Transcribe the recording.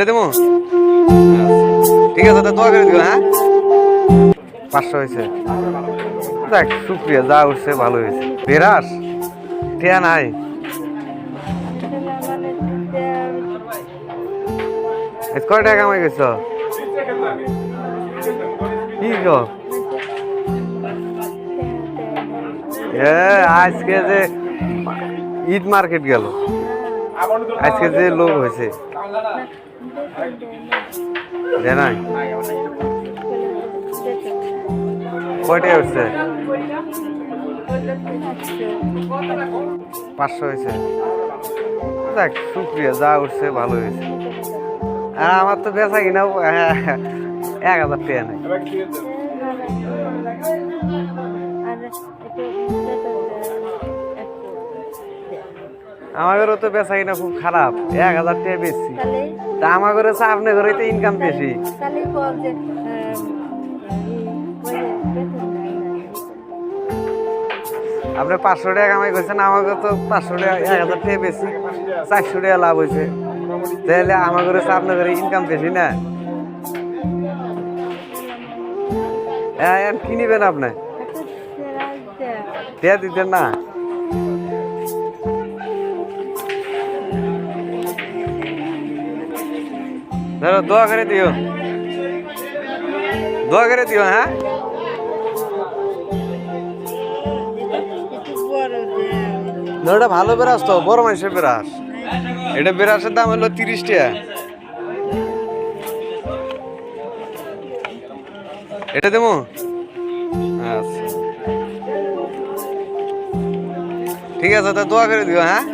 দেবো ঠিক আছে, দোয়া করে দিও। হ্যাঁ 500 হয়েছে, দেখ শুক্রিয়া, যা উঠছে ভালো হয়েছে। বেরাস টিয়া নাই, কয় টাকা কামাই গেছ? কি গো আজকে যে ঈদ মার্কেট গেল, আজকে যে লোক হয়েছে নাই, কয়টা উঠছে? 500 হয়েছে, দেখ শুক্রিয়া, যা উঠছে ভালো হয়েছে। আর আমার তো বেচা কিনা 1000 টাকা নাই। আমাদেরও তো বেচা কিনা খুব খারাপ, 1000 টাকা বেশি। তা আমার ঘরে আপনার ঘরে তো ইনকাম বেশি। আপনি 500 টাকা কামাই করছেন, আমাকে তো 500 টাকা 1000 টাকা বেশি, 400 টাকা লাভ হয়েছে। তাহলে আমার ঘরে আপনার ঘরে ইনকাম বেশি না? হ্যাঁ কি নিবেন আপনি? টাকা দিতেন না? ধরো দোয়া করে দিও, দোয়া করে দিও। হ্যাঁ এটা ভালো বেরাস তো, বড় মানুষের বেরাস। এটা বেরাসের দাম হলো 30 টাকা। এটা দেবো? আচ্ছা ঠিক আছে, তা দোয়া করে দিও। হ্যাঁ